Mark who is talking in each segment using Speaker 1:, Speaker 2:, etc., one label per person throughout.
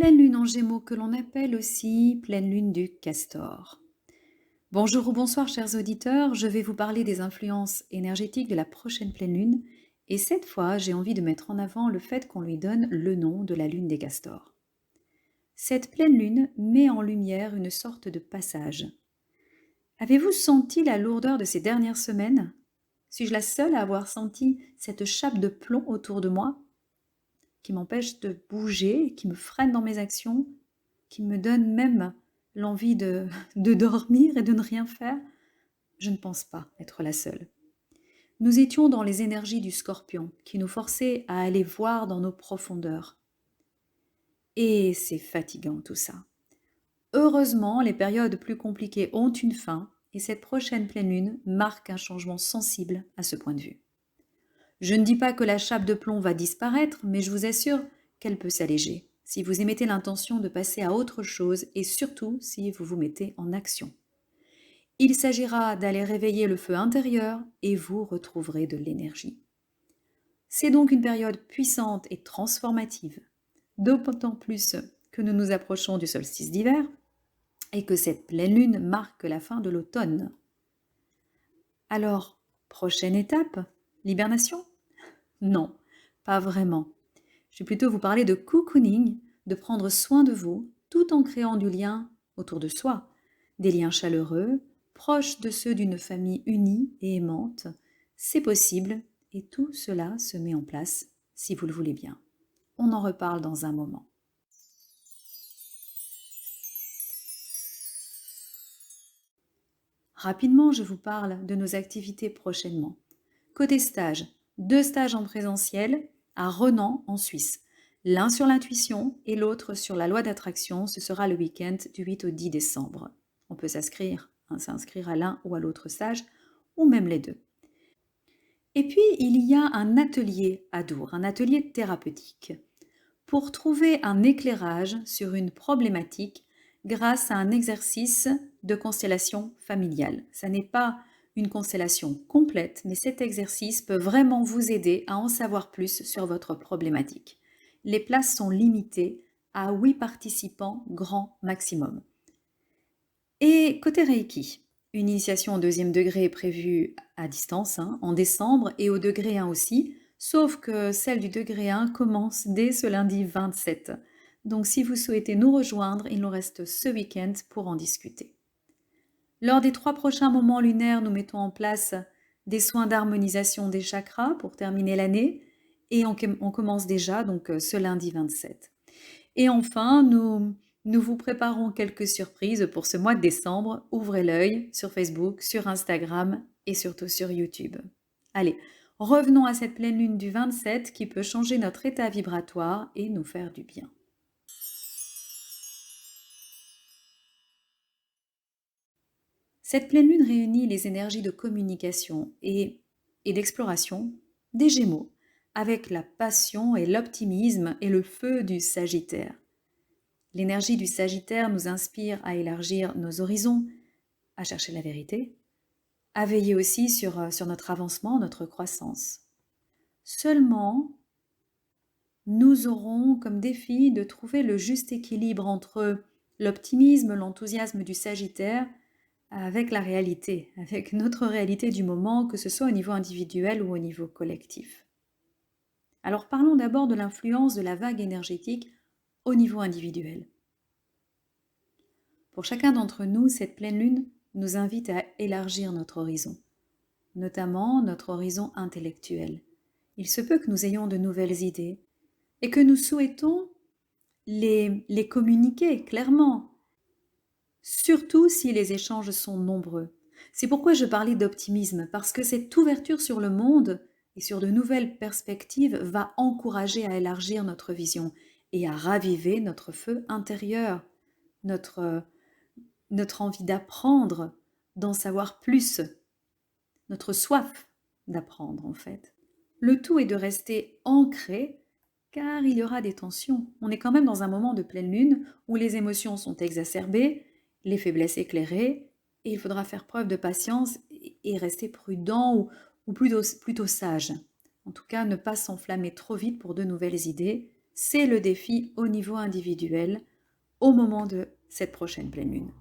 Speaker 1: pleine lune en Gémeaux que l'on appelle aussi pleine lune du Castor. Bonjour ou bonsoir chers auditeurs, je vais vous parler des influences énergétiques de la prochaine pleine lune et cette fois j'ai envie de mettre en avant le fait qu'on lui donne le nom de la lune des castors. Cette pleine lune met en lumière une sorte de passage. Avez-vous senti la lourdeur de ces dernières semaines? Suis-je la seule à avoir senti cette chape de plomb autour de moi qui m'empêche de bouger, qui me freine dans mes actions, qui me donne même l'envie de dormir et de ne rien faire? Je ne pense pas être la seule. Nous étions dans les énergies du Scorpion qui nous forçaient à aller voir dans nos profondeurs. Et c'est fatigant tout ça. Heureusement, les périodes plus compliquées ont une fin et cette prochaine pleine lune marque un changement sensible à ce point de vue. Je ne dis pas que la chape de plomb va disparaître, mais je vous assure qu'elle peut s'alléger si vous émettez l'intention de passer à autre chose et surtout si vous vous mettez en action. Il s'agira d'aller réveiller le feu intérieur et vous retrouverez de l'énergie. C'est donc une période puissante et transformative, d'autant plus que nous nous approchons du solstice d'hiver et que cette pleine lune marque la fin de l'automne. Alors, prochaine étape, l'hibernation? Non, pas vraiment. Je vais plutôt vous parler de cocooning, de prendre soin de vous tout en créant du lien autour de soi, des liens chaleureux, proches de ceux d'une famille unie et aimante. C'est possible et tout cela se met en place si vous le voulez bien. On en reparle dans un moment. Rapidement, je vous parle de nos activités prochainement. Côté stage, 2 stages en présentiel à Renan en Suisse. L'un sur l'intuition et l'autre sur la loi d'attraction. Ce sera le week-end du 8 au 10 décembre. On peut s'inscrire à l'un ou à l'autre stage, ou même les deux. Et puis, il y a un atelier à Dour, un atelier thérapeutique, pour trouver un éclairage sur une problématique grâce à un exercice de constellation familiale. Ça n'est pas une constellation complète, mais cet exercice peut vraiment vous aider à en savoir plus sur votre problématique. Les places sont limitées à 8 participants grand maximum. Et côté Reiki, une initiation au 2e degré est prévue à distance, en décembre, et au degré 1 aussi, sauf que celle du degré 1 commence dès ce lundi 27. Donc si vous souhaitez nous rejoindre, il nous reste ce week-end pour en discuter. Lors des 3 prochains moments lunaires, nous mettons en place des soins d'harmonisation des chakras pour terminer l'année, et on commence déjà donc ce lundi 27. Et enfin, nous vous préparons quelques surprises pour ce mois de décembre. Ouvrez l'œil sur Facebook, sur Instagram et surtout sur YouTube. Allez, revenons à cette pleine lune du 27 qui peut changer notre état vibratoire et nous faire du bien. Cette pleine lune réunit les énergies de communication et d'exploration des Gémeaux avec la passion et l'optimisme et le feu du Sagittaire. L'énergie du Sagittaire nous inspire à élargir nos horizons, à chercher la vérité, à veiller aussi sur notre avancement, notre croissance. Seulement, nous aurons comme défi de trouver le juste équilibre entre l'optimisme, l'enthousiasme du Sagittaire avec la réalité, avec notre réalité du moment, que ce soit au niveau individuel ou au niveau collectif. Alors parlons d'abord de l'influence de la vague énergétique au niveau individuel. Pour chacun d'entre nous, cette pleine lune nous invite à élargir notre horizon, notamment notre horizon intellectuel. Il se peut que nous ayons de nouvelles idées et que nous souhaitons les communiquer clairement, surtout si les échanges sont nombreux. C'est pourquoi je parlais d'optimisme, parce que cette ouverture sur le monde et sur de nouvelles perspectives va encourager à élargir notre vision et à raviver notre feu intérieur, notre envie d'apprendre, d'en savoir plus, notre soif d'apprendre en fait. Le tout est de rester ancré car il y aura des tensions. On est quand même dans un moment de pleine lune où les émotions sont exacerbées, les faiblesses éclairées, et il faudra faire preuve de patience et rester prudent ou plutôt sage. En tout cas, ne pas s'enflammer trop vite pour de nouvelles idées, C'est le défi au niveau individuel au moment de cette prochaine pleine lune.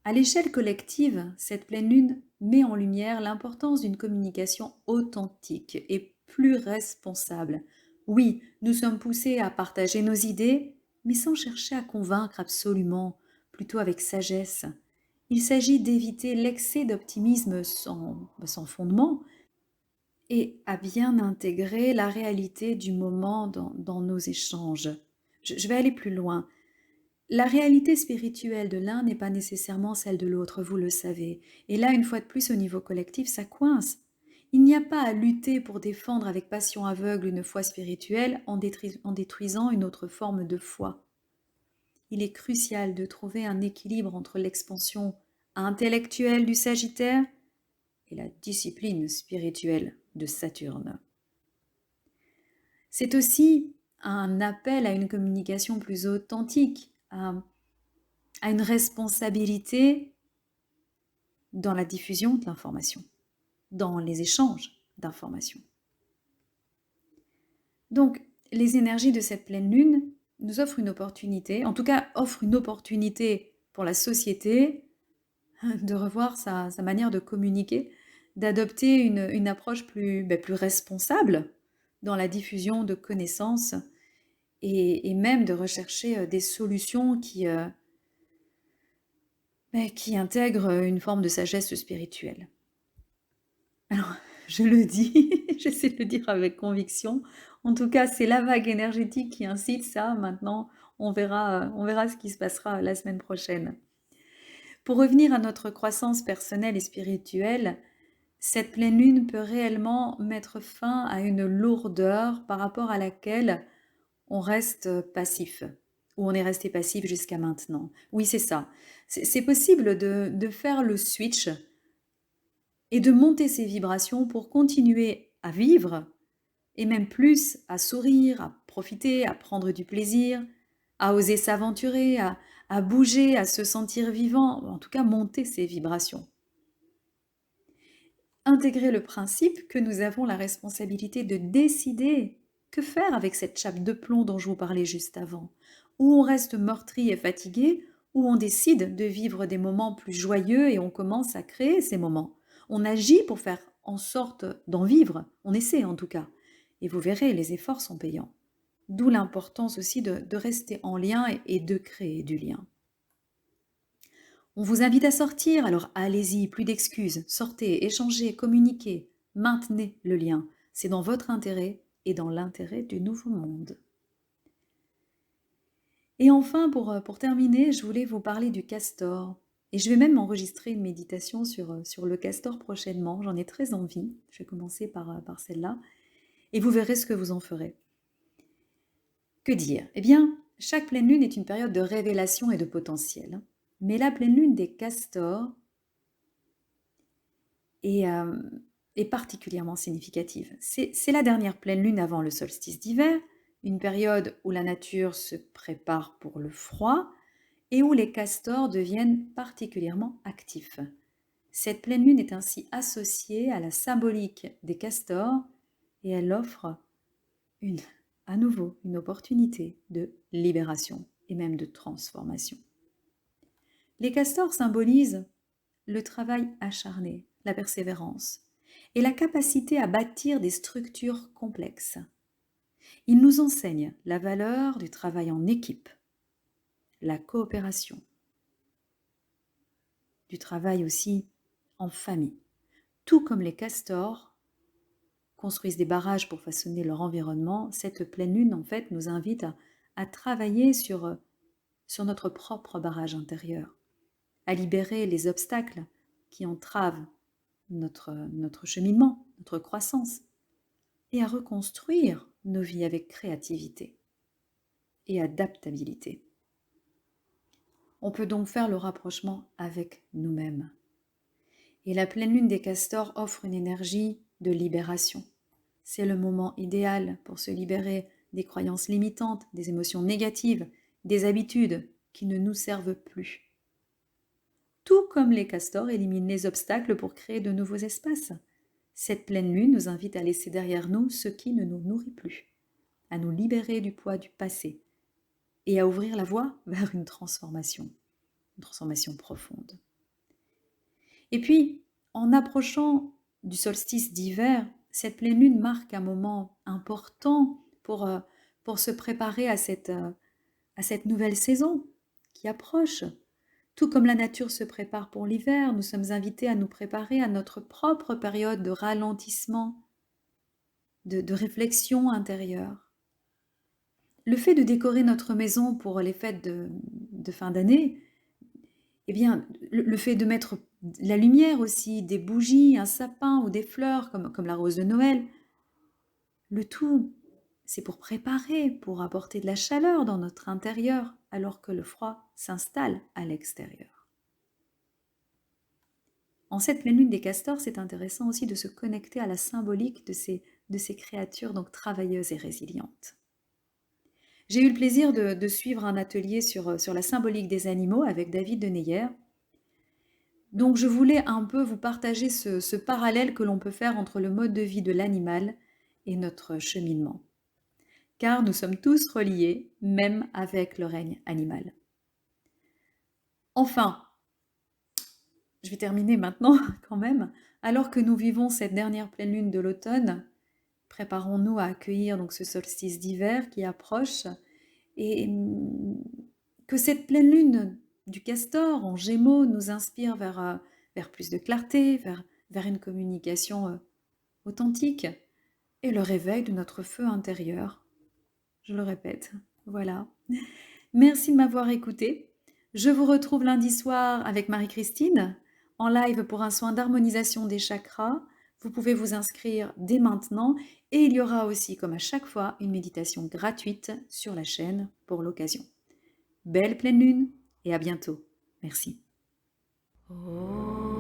Speaker 1: À l'échelle collective, cette pleine lune met en lumière l'importance d'une communication authentique et plus responsable. Oui, nous sommes poussés à partager nos idées, mais sans chercher à convaincre absolument, plutôt avec sagesse. Il s'agit d'éviter l'excès d'optimisme sans fondement et à bien intégrer la réalité du moment dans nos échanges. Je vais aller plus loin. La réalité spirituelle de l'un n'est pas nécessairement celle de l'autre, vous le savez. Et là, une fois de plus, au niveau collectif, ça coince. Il n'y a pas à lutter pour défendre avec passion aveugle une foi spirituelle en détruisant une autre forme de foi. Il est crucial de trouver un équilibre entre l'expansion intellectuelle du Sagittaire et la discipline spirituelle de Saturne. C'est aussi un appel à une communication plus authentique, à une responsabilité dans la diffusion de l'information, dans les échanges d'informations. Donc, les énergies de cette pleine lune nous offrent une opportunité, en tout cas offrent une opportunité pour la société de revoir sa manière de communiquer, d'adopter une approche plus responsable dans la diffusion de connaissances et même de rechercher des solutions qui intègrent une forme de sagesse spirituelle. Alors, je le dis, j'essaie de le dire avec conviction. En tout cas, c'est la vague énergétique qui incite ça. Maintenant, on verra ce qui se passera la semaine prochaine. Pour revenir à notre croissance personnelle et spirituelle, cette pleine lune peut réellement mettre fin à une lourdeur par rapport à laquelle on reste passif, ou on est resté passif jusqu'à maintenant. Oui, c'est ça. C'est possible de faire le switch et de monter ses vibrations pour continuer à vivre, et même plus à sourire, à profiter, à prendre du plaisir, à oser s'aventurer, à bouger, à se sentir vivant, en tout cas monter ses vibrations. Intégrer le principe que nous avons la responsabilité de décider que faire avec cette chape de plomb dont je vous parlais juste avant, où on reste meurtri et fatigué, où on décide de vivre des moments plus joyeux et on commence à créer ces moments. On agit pour faire en sorte d'en vivre, on essaie en tout cas. Et vous verrez, les efforts sont payants. D'où l'importance aussi de rester en lien et de créer du lien. On vous invite à sortir, alors allez-y, plus d'excuses, sortez, échangez, communiquez, maintenez le lien. C'est dans votre intérêt et dans l'intérêt du nouveau monde. Et enfin, pour terminer, je voulais vous parler du castor. Et je vais même enregistrer une méditation sur le castor prochainement. J'en ai très envie. Je vais commencer par celle-là. Et vous verrez ce que vous en ferez. Que dire? Eh bien, chaque pleine lune est une période de révélation et de potentiel. Mais la pleine lune des castors est particulièrement significative. C'est la dernière pleine lune avant le solstice d'hiver, une période où la nature se prépare pour le froid et où les castors deviennent particulièrement actifs. Cette pleine lune est ainsi associée à la symbolique des castors et elle offre à nouveau une opportunité de libération et même de transformation. Les castors symbolisent le travail acharné, la persévérance et la capacité à bâtir des structures complexes. Ils nous enseignent la valeur du travail en équipe, la coopération, du travail aussi en famille. Tout comme les castors construisent des barrages pour façonner leur environnement, cette pleine lune en fait nous invite à travailler sur notre propre barrage intérieur, à libérer les obstacles qui entravent notre cheminement, notre croissance, et à reconstruire nos vies avec créativité et adaptabilité. On peut donc faire le rapprochement avec nous-mêmes. Et la pleine lune des castors offre une énergie de libération. C'est le moment idéal pour se libérer des croyances limitantes, des émotions négatives, des habitudes qui ne nous servent plus. Tout comme les castors éliminent les obstacles pour créer de nouveaux espaces. Cette pleine lune nous invite à laisser derrière nous ce qui ne nous nourrit plus, à nous libérer du poids du passé et à ouvrir la voie vers une transformation profonde. Et puis, en approchant du solstice d'hiver, cette pleine lune marque un moment important pour se préparer à cette nouvelle saison qui approche. Tout comme la nature se prépare pour l'hiver, nous sommes invités à nous préparer à notre propre période de ralentissement, de réflexion intérieure. Le fait de décorer notre maison pour les fêtes de fin d'année, eh bien, le fait de mettre la lumière aussi, des bougies, un sapin ou des fleurs comme la rose de Noël, le tout, c'est pour préparer, pour apporter de la chaleur dans notre intérieur alors que le froid s'installe à l'extérieur. En cette pleine lune des castors, c'est intéressant aussi de se connecter à la symbolique de ces créatures donc travailleuses et résilientes. J'ai eu le plaisir de suivre un atelier sur la symbolique des animaux avec David Deneyer. Donc je voulais un peu vous partager ce parallèle que l'on peut faire entre le mode de vie de l'animal et notre cheminement. Car nous sommes tous reliés, même avec le règne animal. Enfin, je vais terminer maintenant quand même. Alors que nous vivons cette dernière pleine lune de l'automne, préparons-nous à accueillir donc ce solstice d'hiver qui approche et que cette pleine lune du castor en Gémeaux nous inspire vers plus de clarté, vers une communication authentique et le réveil de notre feu intérieur. Je le répète, voilà. Merci de m'avoir écouté. Je vous retrouve lundi soir avec Marie-Christine en live pour un soin d'harmonisation des chakras. Vous pouvez vous inscrire dès maintenant et il y aura aussi, comme à chaque fois, une méditation gratuite sur la chaîne pour l'occasion. Belle pleine lune et à bientôt. Merci. Oh.